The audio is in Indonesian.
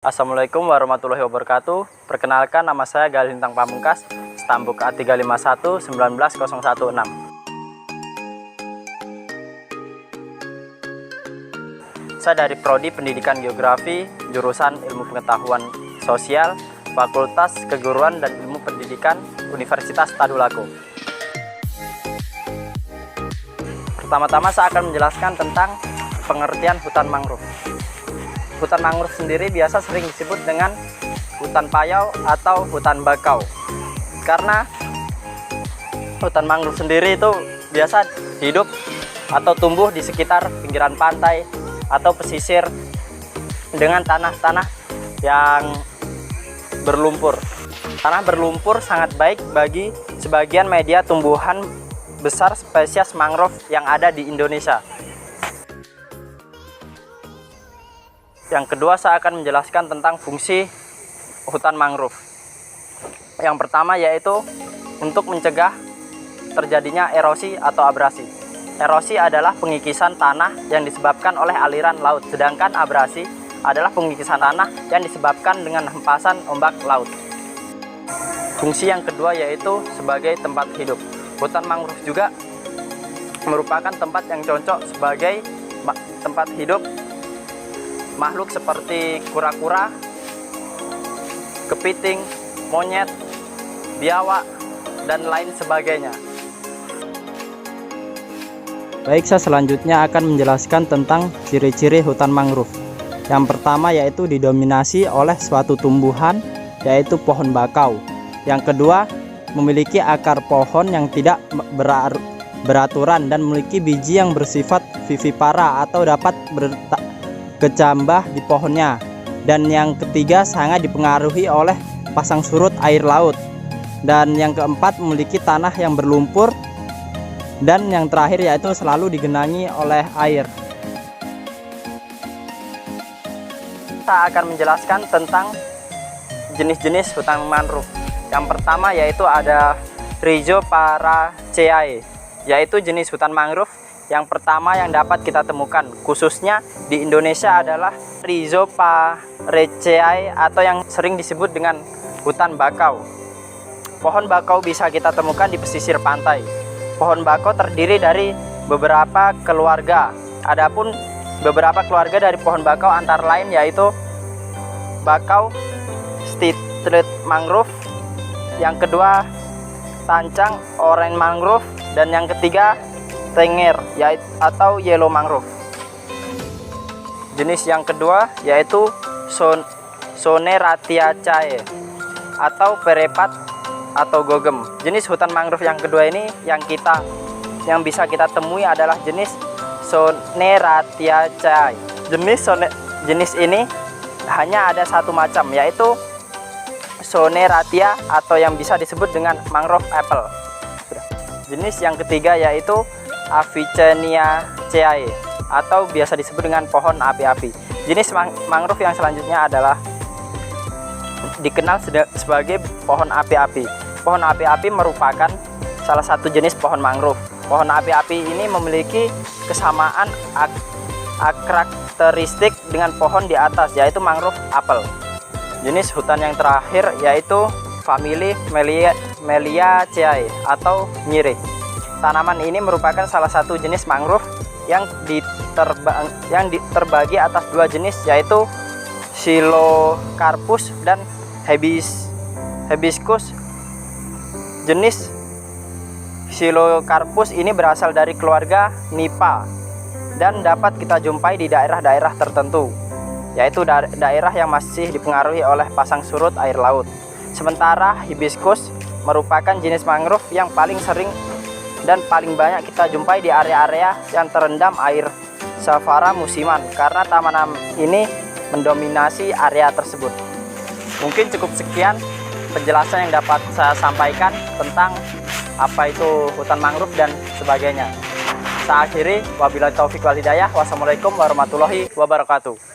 Assalamualaikum warahmatullahi wabarakatuh. Perkenalkan, nama saya Galih Lintang Pamungkas, stambuk A351 19016. Saya dari Prodi Pendidikan Geografi, jurusan Ilmu Pengetahuan Sosial, Fakultas Keguruan dan Ilmu Pendidikan, Universitas Tadulako. Pertama-tama saya akan menjelaskan tentang pengertian hutan mangrove. Hutan mangrove sendiri biasa sering disebut dengan hutan payau atau hutan bakau. Karena hutan mangrove sendiri itu biasa hidup atau tumbuh di sekitar pinggiran pantai atau pesisir dengan tanah-tanah yang berlumpur. Tanah berlumpur sangat baik bagi sebagian media tumbuhan besar spesies mangrove yang ada di Indonesia. Yang kedua, saya akan menjelaskan tentang fungsi hutan mangrove. Yang pertama yaitu untuk mencegah terjadinya erosi atau abrasi. Erosi adalah pengikisan tanah yang disebabkan oleh aliran laut, sedangkan abrasi adalah pengikisan tanah yang disebabkan dengan hempasan ombak laut. Fungsi yang kedua yaitu sebagai tempat hidup. Hutan mangrove juga merupakan tempat yang cocok sebagai tempat hidup makhluk seperti kura-kura, kepiting, monyet, biawak, dan lain sebagainya. Baik, saya selanjutnya akan menjelaskan tentang ciri-ciri hutan mangrove. Yang pertama yaitu didominasi oleh suatu tumbuhan, yaitu pohon bakau. Yang kedua, memiliki akar pohon yang tidak beraturan dan memiliki biji yang bersifat vivipara atau dapat berkecambah di pohonnya. Dan yang ketiga, sangat dipengaruhi oleh pasang surut air laut. Dan yang keempat, memiliki tanah yang berlumpur. Dan yang terakhir yaitu selalu digenangi oleh air. Saya akan menjelaskan tentang jenis-jenis hutan mangrove. Yang pertama yaitu ada Rhizoparaceae, yaitu jenis hutan mangrove yang pertama yang dapat kita temukan khususnya di Indonesia adalah Rhizoparaceae atau yang sering disebut dengan hutan bakau. Pohon bakau bisa kita temukan di pesisir pantai. Pohon bakau terdiri dari beberapa keluarga. Adapun beberapa keluarga dari pohon bakau antara lain yaitu bakau Street mangrove, yang kedua tancang orange mangrove, dan yang ketiga tenger atau yellow mangrove. Jenis yang kedua yaitu Soneratiaceae atau perepat atau gogem. Jenis hutan mangrove yang kedua ini yang bisa kita temui adalah jenis Soneratiaceae. Jenis ini hanya ada satu macam, yaitu Soneratia atau yang bisa disebut dengan mangrove apple. Jenis yang ketiga yaitu Avicenniaceae atau biasa disebut dengan pohon api-api. Jenis mangrove yang selanjutnya adalah dikenal sebagai pohon api-api. Pohon api-api merupakan salah satu jenis pohon mangrove. Pohon api-api ini memiliki kesamaan karakteristik dengan pohon di atas, yaitu mangrove apple. Jenis hutan yang terakhir yaitu famili Meliaceae atau nyirih. Tanaman ini merupakan salah satu jenis mangrove yang terbagi atas dua jenis, yaitu Xylocarpus dan Hibiscus. Jenis Xylocarpus ini berasal dari keluarga Nipa dan dapat kita jumpai di daerah-daerah tertentu, yaitu daerah yang masih dipengaruhi oleh pasang surut air laut. Sementara Hibiscus merupakan jenis mangrove yang paling sering dan paling banyak kita jumpai di area-area yang terendam air savana musiman, karena tanaman ini mendominasi area tersebut. Mungkin cukup sekian penjelasan yang dapat saya sampaikan tentang apa itu hutan mangrove dan sebagainya. Saya akhiri, wabillahi taufiq wal hidayah. Wassalamualaikum warahmatullahi wabarakatuh.